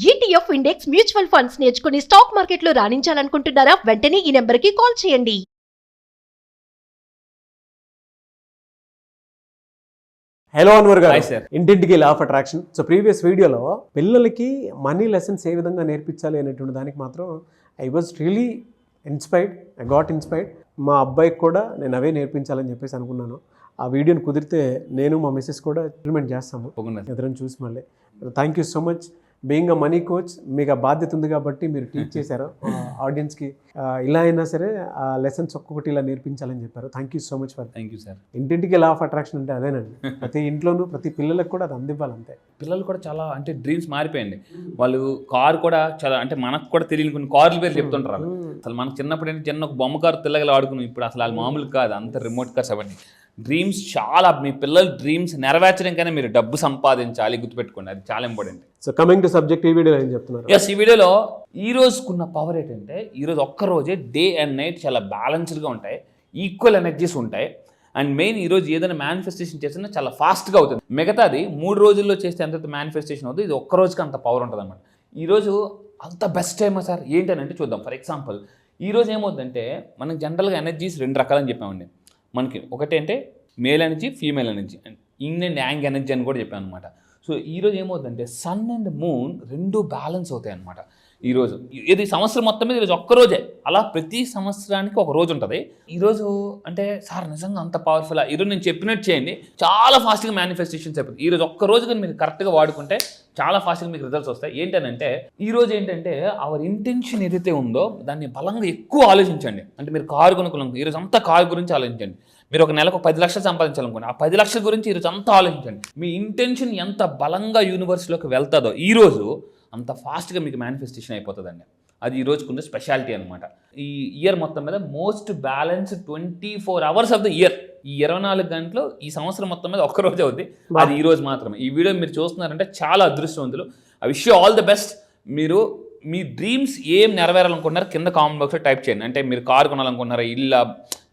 ETF index mutual funds నేర్చుకుని stock మార్కెట్లో రాణించాలనుకుంటున్నారా? వెంటనే ఈ నెంబర్కి కాల్ చేయండి. హలో అన్వర్ గారు, హాయ్ సార్. ఇంటింటికి లా ఆఫ్ అట్రాక్షన్. సో ప్రీవియస్ వీడియోలో పిల్లలకి మనీ లెసన్స్ ఏ విధంగా నేర్పించాలి అనేటువంటి దానికి మాత్రం I was really inspired. I got inspired. మా అబ్బాయికి కూడా నేను అవే నేర్పించాలని చెప్పేసి అనుకున్నాను. ఆ వీడియోని కుదిరితే నేను మా మిస్సెస్ కూడా ఇంప్లిమెంట్ చేస్తాము, ఎదురని చూసి. మళ్ళీ thank you so much. Being a money coach, మీకు ఆ బాధ్యత ఉంది కాబట్టి మీరు టీచ్ చేశారు ఆడియన్స్కి. ఇలా అయినా సరే ఆ లెసన్స్ ఒక్కొక్కటి ఇలా నేర్పించాలని చెప్పారు. Thank you so much for. Thank you sir. ఇంటింటికి లా ఆఫ్ అట్రాక్షన్ అంటే అదేనండి. ప్రతి ఇంట్లోనూ ప్రతి పిల్లలకు కూడా అది అందివ్వాలి అంతే. పిల్లలు కూడా చాలా అంటే డ్రీమ్స్ మారిపోయింది. వాళ్ళు కారు కూడా చాలా అంటే మనకు కూడా తెలియని కొన్ని కార్ల పేరు చెప్తుంటారు. అసలు మనకు చిన్నప్పుడు ఏంటి, చిన్న ఒక బొమ్మ కారు తెల్లగల ఆడుకున్నాం. ఇప్పుడు అసలు వాళ్ళు మామూలు కాదు, అంత రిమోట్ కార్స్ అవన్నీ. డ్రీమ్స్ చాలా, మీ పిల్లల డ్రీమ్స్ నెరవేర్చడానికైనా మీరు డబ్బు సంపాదించాలి, గుర్తుపెట్టుకోండి, అది చాలా important. So coming to subject, ఈ వీడియోలో ఏం చెప్తున్నారు? ఎస్, ఈ వీడియోలో ఈ రోజుకున్న పవర్ ఏంటంటే, ఈరోజు ఒక్కరోజే డే అండ్ నైట్ చాలా బ్యాలెన్స్డ్గా ఉంటాయి, ఈక్వల్ ఎనర్జీస్ ఉంటాయి. అండ్ మెయిన్ ఈరోజు ఏదైనా మేనిఫెస్టేషన్ చేసినా చాలా ఫాస్ట్గా అవుతుంది. మిగతాది 3 రోజుల్లో చేస్తే ఎంత మేనిఫెస్టేషన్ అవుతుంది, ఇది ఒక్క రోజుకి అంత పవర్ ఉంటుంది అనమాట. ఈరోజు అంత బెస్ట్ టైమా సార్ ఏంటనంటే చూద్దాం. ఫర్ ఎగ్జాంపుల్, ఈరోజు ఏమవుతుందంటే మనకి జనరల్గా ఎనర్జీస్ 2 రకాలని చెప్పామండి. మనకి ఒకటి అంటే male energy, female energy, and yin and yang energy అని కూడా చెప్పాను అనమాట. సో ఈరోజు ఏమవుతుందంటే సన్ అండ్ మూన్ 2 బ్యాలెన్స్ అవుతాయి అనమాట. ఈరోజు ఇది సంవత్సరం మొత్తం మీద ఈరోజు ఒక్కరోజే, అలా ప్రతి సంవత్సరానికి ఒక రోజు ఉంటుంది. ఈరోజు అంటే సార్ నిజంగా అంత పవర్ఫుల్, ఈరోజు నేను చెప్పినట్టు చేయండి, చాలా ఫాస్ట్గా మేనిఫెస్టేషన్స్ అయిపోతుంది. ఈరోజు ఒక్క రోజు కానీ మీరు కరెక్ట్గా వాడుకుంటే చాలా ఫాస్ట్గా మీకు రిజల్ట్స్ వస్తాయి. ఏంటంటే ఈరోజు ఏంటంటే అవర్ ఇంటెన్షన్ ఏదైతే ఉందో దాన్ని బలంగా ఎక్కువ ఆలోచించండి. అంటే మీరు కారు కొనుక్కున్నాం, ఈరోజు అంతా కారు గురించి ఆలోచించండి. మీరు ఒక నెలకు 10 లక్షలు సంపాదించాలనుకోండి, ఆ 10 లక్షల గురించి ఈరోజు అంతా ఆలోచించండి. మీ ఇంటెన్షన్ ఎంత బలంగా యూనివర్స్లోకి వెళ్తుందో ఈరోజు అంత ఫాస్ట్గా మీకు మేనిఫెస్టేషన్ అయిపోతుందండి. అది ఈ రోజుకున్న స్పెషాలిటీ అనమాట. ఈ ఇయర్ మొత్తం మీద most balance 24 hours of the year, ఈ 24 గంటలు ఈ సంవత్సరం మొత్తం మీద ఒక్కరోజే అవుద్ది, అది ఈ రోజు మాత్రమే. ఈ వీడియో మీరు చూస్తున్నారంటే చాలా అదృష్టవంతులు. I wish you all the best. మీరు మీ డ్రీమ్స్ ఏం నెరవేరాలనుకుంటున్నారు కింద కామెంట్ బాక్స్లో టైప్ చేయండి. అంటే మీరు కారు కొనాలనుకుంటున్నారా, ఇల్లు,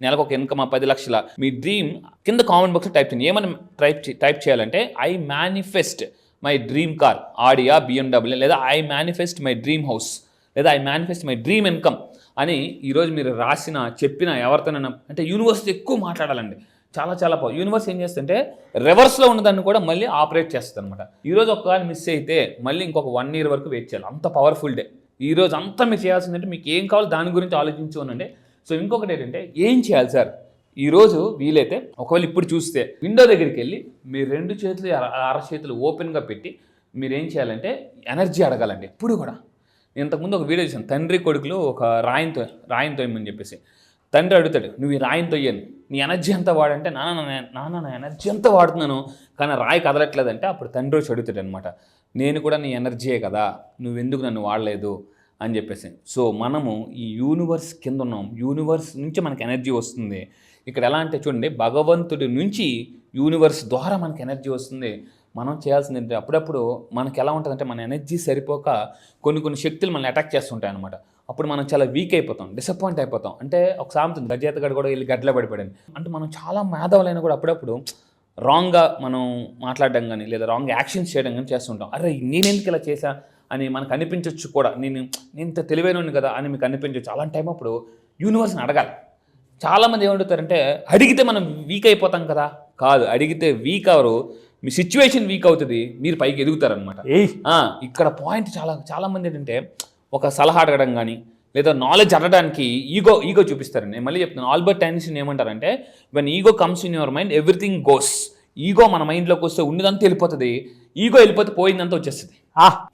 నెలకు ఒక ఇన్కమ్ 10 లక్షల, మీ డ్రీమ్ కింద కామెంట్ బాక్స్లో టైప్ చేయండి. ఏమని టైప్ చేయాలంటే I manifest my dream car, Audi, BMW, లేదా I manifest my dream house, లేదా I manifest my dream income అని ఈరోజు మీరు రాసిన, చెప్పిన, ఎవరితోనైనా అంటే యూనివర్స్ ఎక్కువ మాట్లాడాలండి. చాలా చాలా యూనివర్స్ ఏం చేస్తుంటే రివర్స్లో ఉన్నదాన్ని కూడా మళ్ళీ ఆపరేట్ చేస్తుంది అనమాట. ఈరోజు ఒకవేళ మిస్ అయితే మళ్ళీ ఇంకొక 1 year వరకు వెయిట్ చేయాలి. అంత పవర్ఫుల్ డే. ఈరోజు అంతా మీరు చేయాల్సిందంటే మీకు ఏం కావాలో దాని గురించి ఆలోచించుకోనండి. సో ఇంకొకటి ఏంటంటే ఏం చేయాలి సార్, ఈరోజు వీలైతే ఒకవేళ ఇప్పుడు చూస్తే విండో దగ్గరికి వెళ్ళి మీరు 2 చేతులు అరచేతులు ఓపెన్గా పెట్టి మీరు ఏం చేయాలంటే ఎనర్జీ అడగాలండి. ఎప్పుడు కూడా ఇంతకుముందు ఒక వీడియో చూసాను, తండ్రి కొడుకులు ఒక రాయితో ఇమ్మని చెప్పేసి. తండ్రి అడుగుతాడు, నువ్వు ఈ రాయితో ఇయ్యను, నీ ఎనర్జీ ఎంత వాడంటే, నాన్న నా ఎనర్జీ ఎంత వాడుతున్నాను కానీ రాయి కదలట్లేదంటే, అప్పుడు తండ్రి వచ్చి అడుగుతాడు అనమాట, నేను కూడా నీ ఎనర్జీయే కదా, నువ్వెందుకు నన్ను వాడలేదు అని చెప్పేసి. సో మనము ఈ యూనివర్స్ కింద ఉన్నాం, యూనివర్స్ నుంచి మనకి ఎనర్జీ వస్తుంది. ఇక్కడ ఎలా అంటే చూడండి, భగవంతుడి నుంచి యూనివర్స్ ద్వారా మనకి ఎనర్జీ వస్తుంది. మనం చేయాల్సింది ఏంటంటే అప్పుడప్పుడు మనకి ఎలా ఉంటుందంటే మన ఎనర్జీ సరిపోక కొన్ని శక్తులు మనల్ని అటాక్ చేస్తుంటాయి అనమాట. అప్పుడు మనం చాలా వీక్ అయిపోతాం, డిసప్పాయింట్ అయిపోతాం. అంటే ఒక సామెత, గజేతగాడు కూడా వెళ్ళి గడ్డలో పడిపోయాడు. అంటే మనం చాలా మేధావులైనా కూడా అప్పుడప్పుడు రాంగ్గా మనం మాట్లాడడం కానీ లేదా రాంగ్ యాక్షన్స్ చేయడం కానీ చేస్తుంటాం. అరే నేనెందుకు ఇలా చేశా అని మనకు అనిపించవచ్చు కూడా, నేను ఇంత తెలివైనోని కదా అని మీకు అనిపించవచ్చు. అలాంటి టైం అప్పుడు యూనివర్స్ని అడగాలి. చాలామంది ఏమడుగుతారంటే అడిగితే మనం వీక్ అయిపోతాం కదా, కాదు, అడిగితే వీక్ అవరు, మీ సిచ్యువేషన్ వీక్ అవుతుంది, మీరు పైకి ఎదుగుతారనమాట. ఇక్కడ పాయింట్ చాలామంది ఏంటంటే ఒక సలహా అడగడం కానీ లేదా నాలెడ్జ్ అడగడానికి ఈగో చూపిస్తారండి. నేను మళ్ళీ చెప్తున్నాను, ఆల్బర్ట్ ఐన్స్టీన్ ఏమంటారంటే, when ego comes in your mind everything goes. Ego మన మైండ్లోకి వస్తే ఉన్నదంతా వెళ్ళిపోతుంది, ఈగో వెళ్ళిపోతే పోయిందంతా వచ్చేస్తుంది.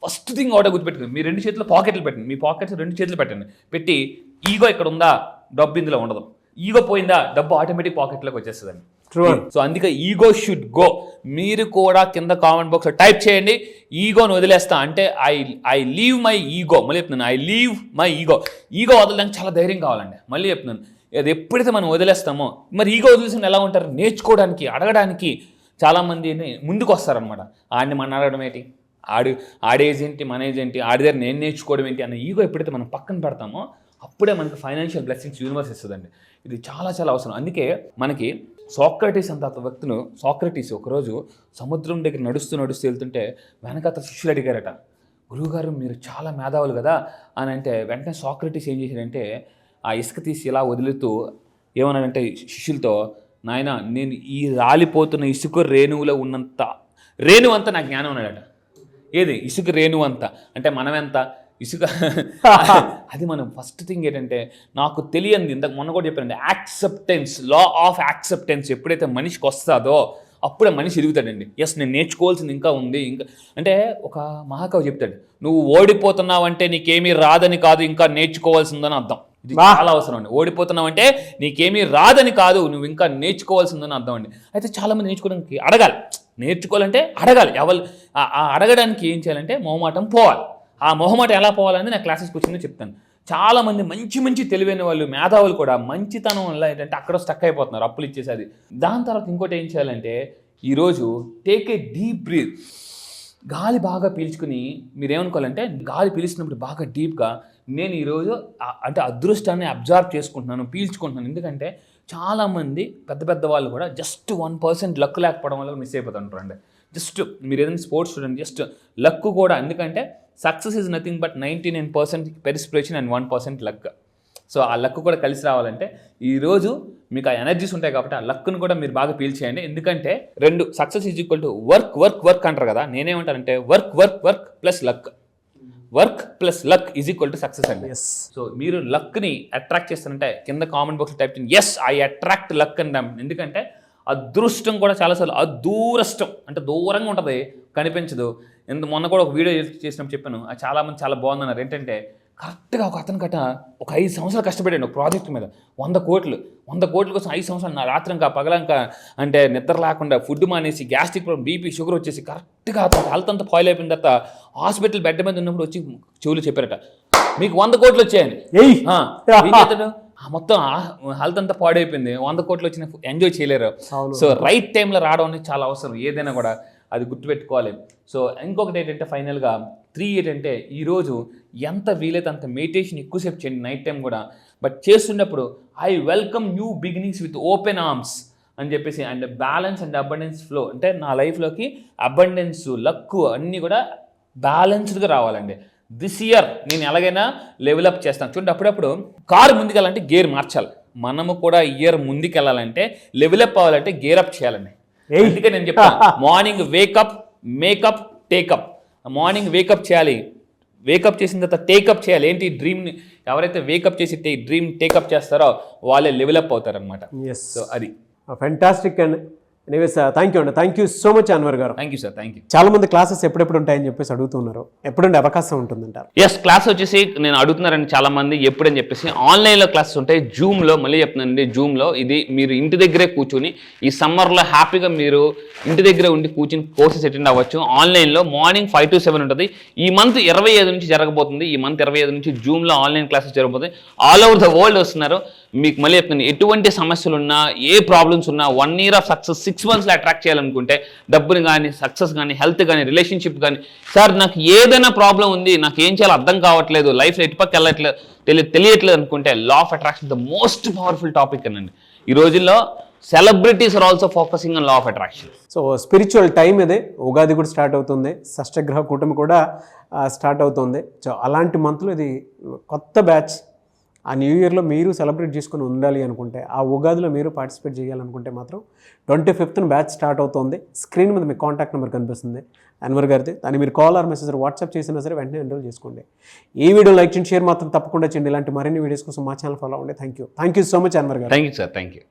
ఫస్ట్ థింగ్ ఒకటే గుర్తుపెట్టుకుంది, మీ 2 చేతులు పాకెట్లు పెట్టండి, మీ పాకెట్స్ 2 చేతులు పెట్టండి, పెట్టి ఈగో ఇక్కడ ఉందా, డబ్బు ఇందులో ఉండదు, ఈగో పోయిందా, డబ్బు ఆటోమేటిక్ పాకెట్లోకి వచ్చేస్తుందండి. సో అందుకే ఈగో షుడ్ గో. మీరు కూడా కింద కామెంట్ బాక్స్లో టైప్ చేయండి, ఈగోని వదిలేస్తా అంటే ఐ లీవ్ మై ఈగో. మళ్ళీ చెప్తున్నాను, ఐ లీవ్ మై ఈగో వదలడానికి చాలా ధైర్యం కావాలండి. మళ్ళీ చెప్తున్నాను, అది ఎప్పుడైతే మనం వదిలేస్తామో, మరి ఈగో వదిలేసిన ఎలా ఉంటారు, నేర్చుకోవడానికి, అడగడానికి చాలామంది ముందుకు వస్తారనమాట. ఆడిని మన అడగడం ఏంటి, ఆడేజ్ ఏంటి, మన ఏజ్ ఏంటి, ఆడి దగ్గర నేను నేర్చుకోవడం ఏంటి అన్న ఈగో ఎప్పుడైతే మనం పక్కన పెడతామో అప్పుడే మనకి ఫైనాన్షియల్ బ్లెస్సింగ్స్ యూనివర్స్ ఇస్తుందండి. ఇది చాలా చాలా అవసరం. అందుకే మనకి సాక్రటీస్ అంత వ్యక్తులు, సాక్రటీస్ ఒకరోజు సముద్రం దగ్గర నడుస్తూ వెళ్తుంటే వెనక శిష్యులు అడిగారట, గురువుగారు మీరు చాలా మేధావులు కదా అని అంటే వెంటనే సాక్రటీస్ ఏం చేశాడంటే ఆ ఇసుక తీసి ఇలా వదులుతూ ఏమన్నాడంటే శిష్యులతో, నాయన నేను ఈ రాలిపోతున్న ఇసుక రేణువులో ఉన్నంత రేణువంతా నాకు జ్ఞానం అన్నాడట. ఏది ఇసుక రేణువంతా అంటే మనమెంత ఇసుక అది మనం ఫస్ట్ థింగ్ ఏంటంటే నాకు తెలియంది ఇంతకు మొన్న కూడా చెప్పానండి, యాక్సెప్టెన్స్, లా ఆఫ్ యాక్సెప్టెన్స్ ఎప్పుడైతే మనిషికి వస్తుందో అప్పుడే మనిషి ఎదుగుతాడండి. ఎస్ నేను నేర్చుకోవాల్సింది ఇంకా ఉంది. ఇంకా అంటే ఒక మహాకవి చెప్తాడు, నువ్వు ఓడిపోతున్నావు అంటే నీకేమీ రాదని కాదు ఇంకా నేర్చుకోవాల్సిందని అర్థం. ఇది చాలా అవసరం అండి. ఓడిపోతున్నావు అంటే నీకేమీ రాదని కాదు, నువ్వు ఇంకా నేర్చుకోవాల్సిందని అర్థం అండి. అయితే చాలామంది నేర్చుకోవడానికి అడగాలి, నేర్చుకోవాలంటే అడగాలి. ఆ అడగడానికి ఏం చేయాలంటే మొహమాటం పోవాలి. ఆ మొహమాటం ఎలా పోవాలని నా క్లాసెస్కి వచ్చిందో చెప్తాను. చాలామంది మంచి మంచి తెలివైన వాళ్ళు మేధావులు కూడా మంచితనం వల్ల ఏంటంటే అక్కడ స్టక్ అయిపోతున్నారు, అప్పులు ఇచ్చేసేది. దాని తర్వాత ఇంకోటి ఏం చేయాలంటే ఈరోజు టేక్ ఏ డీప్ బ్రీత్, గాలి బాగా పీల్చుకుని మీరేమనుకోవాలంటే గాలి పీల్చినప్పుడు బాగా డీప్గా నేను ఈరోజు అంటే అదృష్టాన్ని అబ్జర్వ్ చేసుకుంటున్నాను, పీల్చుకుంటున్నాను. ఎందుకంటే చాలామంది పెద్ద పెద్ద వాళ్ళు కూడా జస్ట్ 1% లక్ లేకపోవడం వల్ల మిస్ అయిపోతుంటారు అండి. జస్ట్ మీరు ఏదైనా స్పోర్ట్స్ స్టూడెంట్ జస్ట్ లక్ కూడా, ఎందుకంటే success is nothing but 99% perspiration and 1% luck. So ఆ లక్ కూడా కలిసి రావాలంటే ఈరోజు మీకు ఆ ఎనర్జీస్ ఉంటాయి కాబట్టి ఆ లక్ను కూడా మీరు బాగా పీల్చేయండి. ఎందుకంటే రెండు success is equal to work work work అంటారు కదా, నేనేమంటానంటే work work work plus luck, work plus luck is equal to success అండి. సో మీరు లక్ని అట్రాక్ట్ చేస్తారంటే కింద కామెంట్ బాక్స్లో టైప్ చేయండి, ఎస్ ఐ అట్రాక్ట్ లక్ అంటాం. ఎందుకంటే అదృష్టం కూడా చాలాసార్లు అదూరష్టం అంటే దూరంగా ఉంటుంది, కనిపించదు. మొన్న కూడా ఒక వీడియో చేసినప్పుడు చెప్పాను, చాలామంది చాలా బాగుందన్నారు. ఏంటంటే కరెక్ట్గా ఒక అతను ఒక 5 సంవత్సరాలు కష్టపడాడు ఒక ప్రాజెక్ట్ మీద, 100 కోట్ల కోసం 5 సంవత్సరాలు నా రాత్రంకా పగలంకా అంటే నిద్ర లేకుండా ఫుడ్ మానేసి గ్యాస్ట్రిక్ ప్రాబ్లం, బీపీ, షుగర్ వచ్చేసి కరెక్ట్గా అతను హెల్త్ అంతా ఫాయిల్ అయిపోయిన తర్వాత హాస్పిటల్ బెడ్ మీద ఉన్నప్పుడు వచ్చి చెవులు చెప్పారట, మీకు 100 కోట్లు వచ్చాయని. మొత్తం హెల్త్ అంతా పాడైపోయింది, 100 కోట్లు వచ్చిన ఎంజాయ్ చేయలేరు. సో రైట్ టైంలో రావడం అనేది చాలా అవసరం, ఏదైనా కూడా అది గుర్తుపెట్టుకోవాలి. సో ఇంకొకటి ఏంటంటే ఫైనల్గా 3 ఏంటంటే ఈరోజు ఎంత వీలైతే అంత మెడిటేషన్ ఎక్కువసేపు చేయండి నైట్ టైం కూడా. బట్ చేస్తున్నప్పుడు I welcome new beginnings with open arms అని చెప్పేసి, and balance and abundance flow అంటే నా లైఫ్లోకి అబండెన్స్, లక్ అన్నీ కూడా బ్యాలెన్స్డ్గా రావాలండి. దిస్ ఇయర్ నేను ఎలాగైనా లెవెలప్ చేస్తాను. చూడండి, అప్పుడప్పుడు కారు ముందుకెళ్ళాలంటే గేర్ మార్చాలి, మనము కూడా ఇయర్ ముందుకెళ్ళాలంటే లెవెలప్ అవ్వాలంటే గేర్ అప్ చేయాలండి. అందుకే నేను చెప్తాను, morning wake up, makeup, take up. Morning wake up చేయాలి, వేకప్ చేసిన తర్వాత టేకప్ చేయాలి. ఏంటి డ్రీమ్ని ఎవరైతే వేకప్ చేసి డ్రీమ్ టేకప్ చేస్తారో వాళ్ళే లెవెలప్ అవుతారనమాట. సో అది fantastic and anyways thank you అండి, thank you so much Anwar గారు. Thank you sir, thank you. చాలా మంది క్లాసెస్ ఎప్పుడెప్పుడు ఉంటాయని చెప్పేసి అడుగుతున్నారు, ఎప్పుడుండే అవకాశం ఉంటుందంటారు? ఎస్, క్లాస్ వచ్చేసి నేను అడుగుతున్నారండి చాలా మంది ఎప్పుడని చెప్పేసి, ఆన్లైన్లో క్లాసెస్ ఉంటాయి, జూమ్లో. మళ్ళీ చెప్తున్నానండి, జూమ్లో ఇది మీరు ఇంటి దగ్గరే కూర్చొని ఈ సమ్మర్లో హ్యాపీగా మీరు ఇంటి దగ్గరే ఉండి కూర్చొని కోర్సెస్ అటెండ్ అవ్వచ్చు. ఆన్లైన్లో మార్నింగ్ 5 to 7 ఉంటుంది. ఈ మంత్ 25 నుంచి జరగబోతుంది. ఈ మంత్ 25 నుంచి జూమ్లో ఆన్లైన్ క్లాసెస్ జరగబోతుంది. ఆల్ ఓవర్ ద వరల్డ్ వస్తున్నారు. మీకు మళ్ళీ చెప్తున్నాను, ఎటువంటి సమస్యలు ఉన్నా, ఏ ప్రాబ్లమ్స్ ఉన్నా, 1 year ఆఫ్ సక్సెస్ 6 monthsలో అట్రాక్ట్ చేయాలనుకుంటే, డబ్బుని కానీ, సక్సెస్ కానీ, హెల్త్ కానీ, రిలేషన్షిప్ కానీ, సార్ నాకు ఏదైనా ప్రాబ్లం ఉంది, నాకు ఏం చేయాలో అర్థం కావట్లేదు, లైఫ్లో ఎటుపక్క వెళ్ళట్లేదు, తెలియట్లేదు అనుకుంటే, law of attraction the most powerful topic అనండి. ఈ రోజుల్లో celebrities are also focusing on law of attraction. So spiritual time ఇదే, ఉగాది కూడా స్టార్ట్ అవుతుంది, షష్టగ్రహ కూటమి కూడా స్టార్ట్ అవుతుంది. సో అలాంటి మంత్లో ఇది కొత్త బ్యాచ్. ఆ న్యూ ఇయర్లో మీరు సెలబ్రేట్ చేసుకుని ఉండాలి అనుకుంటే, ఆ ఉగాదిలో మీరు పార్టిసిపేట్ చేయాలనుకుంటే మాత్రం 25th బ్యాచ్ స్టార్ట్ అవుతుంది. స్క్రీన్ మీద మీ కాంటాక్ట్ నెంబర్ కనిపిస్తుంది అన్వర్ గారిది, దాన్ని మీరు కాల్ ఆర్ మెసేజ్ వాట్సాప్ చేసినా సరే వెంటనే ఎన్రోల్ చేసుకోండి. ఈ వీడియో లైక్ చేయండి, షేర్ మాత్రం తప్పకుండా చేయండి. ఇలాంటి మరిన్ని వీడియోస్ కోసం మా ఛానల్ ఫాలో అవ్వండి. Thank you so much Anwar గారు. Thank you sir, thank you.